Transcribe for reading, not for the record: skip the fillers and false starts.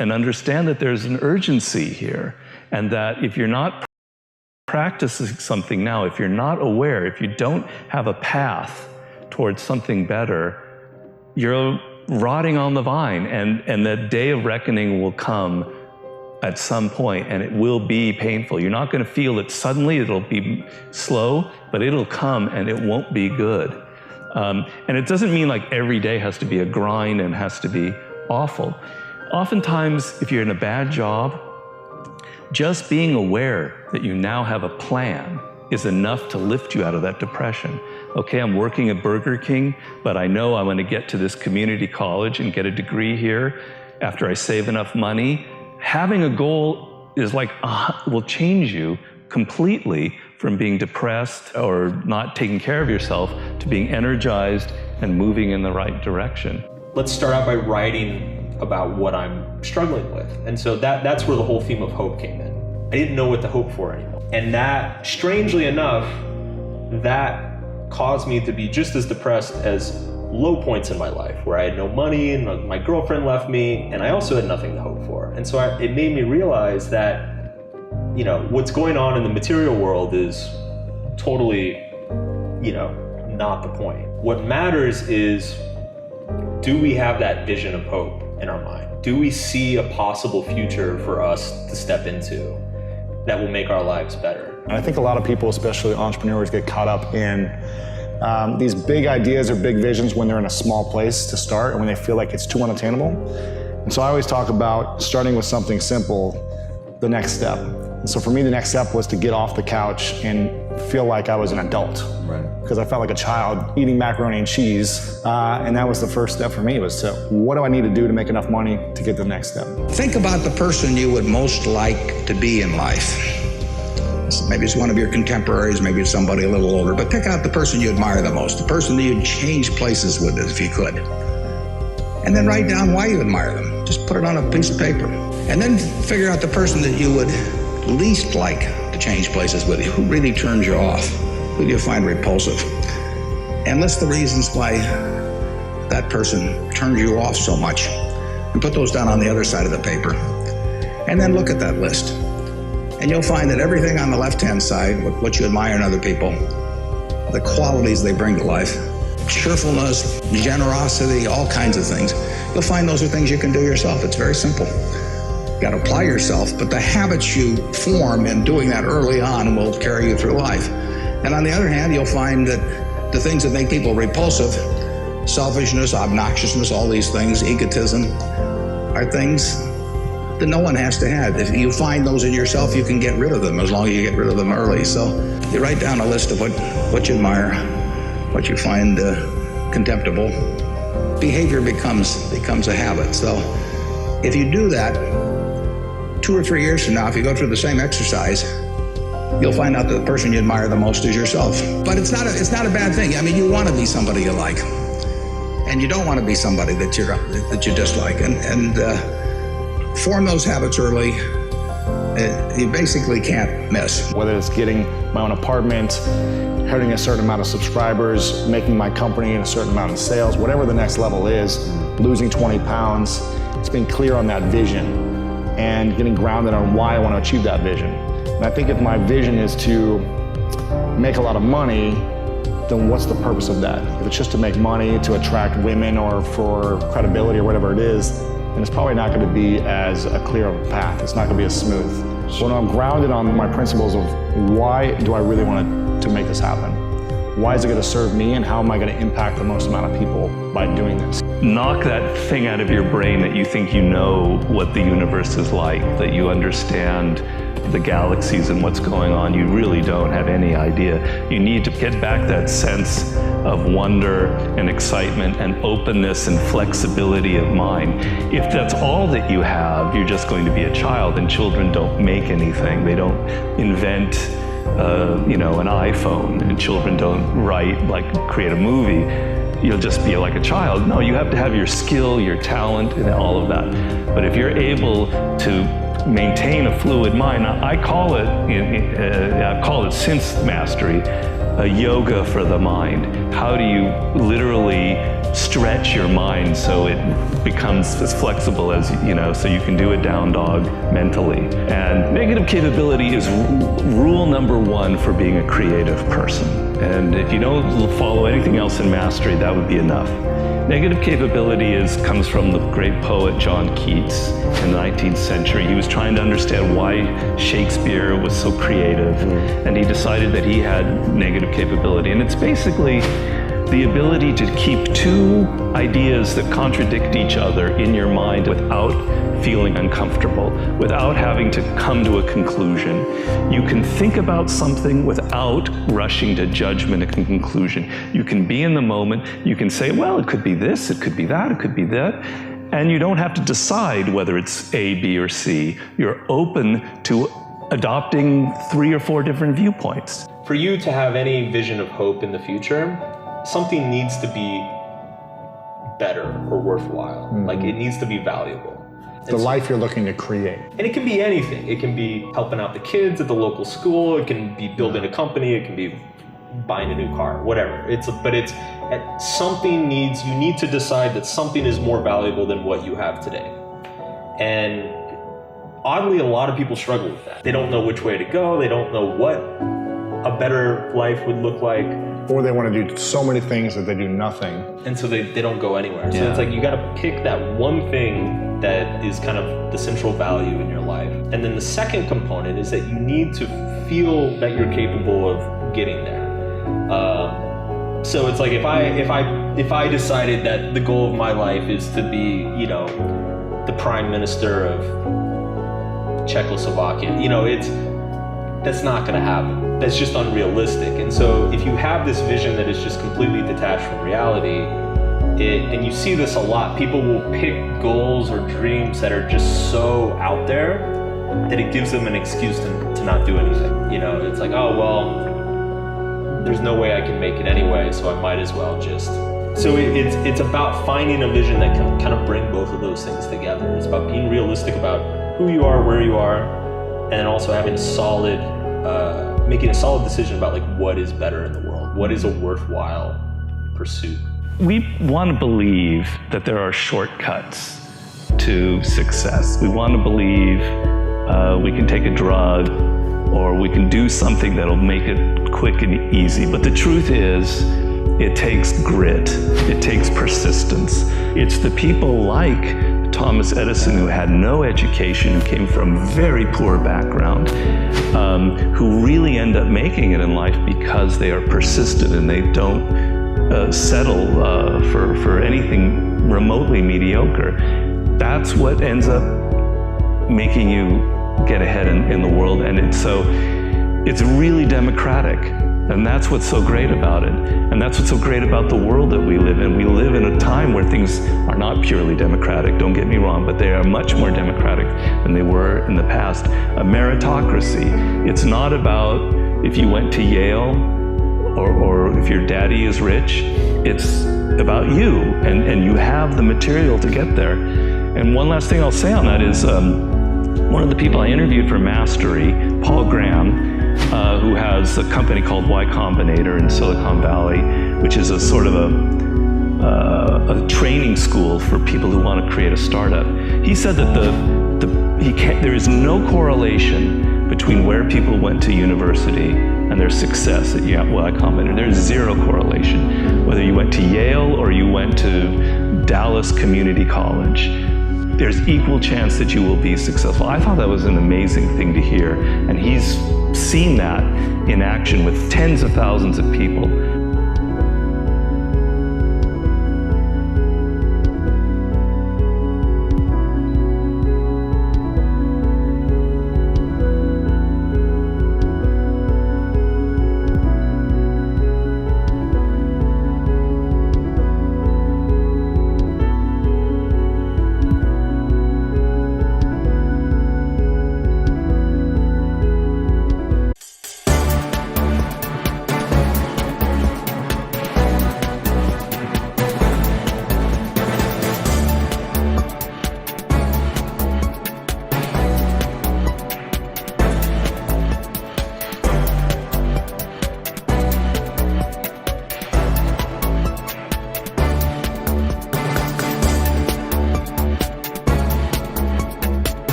and understand that there's an urgency here, and that if you're not practicing something now, if you're not aware, if you don't have a path towards something better, you're rotting on the vine, and the day of reckoning will come at some point, and it will be painful. You're not going to feel it suddenly, it'll be slow, but it'll come and it won't be good. And it doesn't mean like every day has to be a grind and has to be awful. Oftentimes, if you're in a bad job, just being aware that you now have a plan is enough to lift you out of that depression. Okay, I'm working at Burger King, but I know I'm going to get to this community college and get a degree here after I save enough money. Having a goal is like, will change you completely from being depressed or not taking care of yourself to being energized and moving in the right direction. Let's start out by writing about what I'm struggling with. And so that's where the whole theme of hope came in. I didn't know what to hope for anymore. And that, strangely enough, that caused me to be just as depressed as low points in my life, where I had no money and my girlfriend left me, and I also had nothing to hope for. And so it made me realize that, you know, what's going on in the material world is totally, you know, not the point. What matters is, do we have that vision of hope in our mind? Do we see a possible future for us to step into that will make our lives better? I think a lot of people, especially entrepreneurs, get caught up in these big ideas or big visions when they're in a small place to start and when they feel like it's too unattainable. And so I always talk about starting with something simple, the next step. And so for me, the next step was to get off the couch and feel like I was an adult. Right. Because I felt like a child eating macaroni and cheese. And that was the first step for me, was to, what do I need to do to make enough money to get to the next step? Think about the person you would most like to be in life. Maybe it's one of your contemporaries, maybe it's somebody a little older, but pick out the person you admire the most, the person that you'd change places with if you could. And then write down why you admire them. Just put it on a piece of paper. And then figure out the person that you would least like to change places with. Who really turns you off? Who do you find repulsive? And list the reasons why that person turns you off so much. And put those down on the other side of the paper. And then look at that list. And you'll find that everything on the left-hand side, what you admire in other people, the qualities they bring to life, cheerfulness, generosity, all kinds of things, you'll find those are things you can do yourself. It's very simple. You got to apply yourself, but the habits you form in doing that early on will carry you through life. And on the other hand, you'll find that the things that make people repulsive, selfishness, obnoxiousness, all these things, egotism, are things that no one has to have. If you find those in yourself, you can get rid of them as long as you get rid of them early. So you write down a list of what you admire, what you find contemptible. Behavior becomes a habit. So if you do that, 2 or 3 years from now, if you go through the same exercise, you'll find out that the person you admire the most is yourself. But it's not a bad thing. I mean, you want to be somebody you like, and you don't want to be somebody that you dislike. And form those habits early. You basically can't miss. Whether it's getting my own apartment, hitting a certain amount of subscribers, making my company a certain amount of sales, whatever the next level is, losing 20 pounds, it's being clear on that vision and getting grounded on why I want to achieve that vision. And I think if my vision is to make a lot of money, then what's the purpose of that? If it's just to make money, to attract women, or for credibility or whatever it is, then it's probably not going to be as a clear of a path. It's not going to be as smooth. When I'm grounded on my principles of why do I really want to make this happen? Why is it going to serve me, and how am I going to impact the most amount of people by doing this? Knock that thing out of your brain that you think you know what the universe is like, that you understand the galaxies and what's going on. You really don't have any idea. You need to get back that sense of wonder and excitement and openness and flexibility of mind. If that's all that you have, you're just going to be a child, and children don't make anything. They don't invent an iPhone, and children don't create a movie. You'll just be like a child. No, you have to have your skill, your talent, and all of that. But if you're able to maintain a fluid mind, I call it synth mastery, a yoga for the mind. How do you literally stretch your mind so it becomes as flexible as, so you can do a down dog mentally. And negative capability is rule number one for being a creative person. And if you don't follow anything else in mastery, that would be enough. Negative capability comes from the great poet John Keats in the 19th century. He was trying to understand why Shakespeare was so creative, and he decided that he had negative capability. And it's basically the ability to keep two ideas that contradict each other in your mind without feeling uncomfortable, without having to come to a conclusion. You can think about something without rushing to judgment and conclusion. You can be in the moment. You can say, well, it could be this, it could be that, it could be that. And you don't have to decide whether it's A, B, or C. You're open to adopting 3 or 4 different viewpoints. For you to have any vision of hope in the future, something needs to be better or worthwhile. Like, it needs to be valuable. The life you're looking to create. And it can be anything. It can be helping out the kids at the local school. It can be building a company. It can be buying a new car, whatever. You need to decide that something is more valuable than what you have today. And oddly, a lot of people struggle with that. They don't know which way to go. They don't know what a better life would look like. Or they want to do so many things that they do nothing. And so they don't go anywhere. So it's like you got to pick that one thing that is kind of the central value in your life. And then the second component is that you need to feel that you're capable of getting there. So it's like if I decided that the goal of my life is to be, the prime minister of Czechoslovakia, that's not going to happen. That's just unrealistic. And so if you have this vision that is just completely detached from reality, and you see this a lot, people will pick goals or dreams that are just so out there that it gives them an excuse to not do anything. It's like, oh, well, there's no way I can make it anyway, so I might as well just. So it's about finding a vision that can kind of bring both of those things together. It's about being realistic about who you are, where you are, and then also having making a solid decision about like what is better in the world, what is a worthwhile pursuit. We want to believe that there are shortcuts to success. We want to believe we can take a drug or we can do something that'll make it quick and easy. But the truth is, it takes grit, it takes persistence. It's the people like Thomas Edison, who had no education, who came from a very poor background, who really end up making it in life because they are persistent and they don't settle for anything remotely mediocre. That's what ends up making you get ahead in the world, and it's really democratic. And that's what's so great about it. And that's what's so great about the world that we live in. We live in a time where things are not purely democratic, don't get me wrong, but they are much more democratic than they were in the past. A meritocracy. It's not about if you went to Yale or if your daddy is rich. It's about you, and you have the material to get there. And one last thing I'll say on that is one of the people I interviewed for Mastery, Paul Graham, who has a company called Y Combinator in Silicon Valley, which is a sort of a training school for people who want to create a startup. He said that there is no correlation between where people went to university and their success at Y Combinator. There's zero correlation. Whether you went to Yale or you went to Dallas Community College, there's equal chance that you will be successful. I thought that was an amazing thing to hear, and he's seen that in action with tens of thousands of people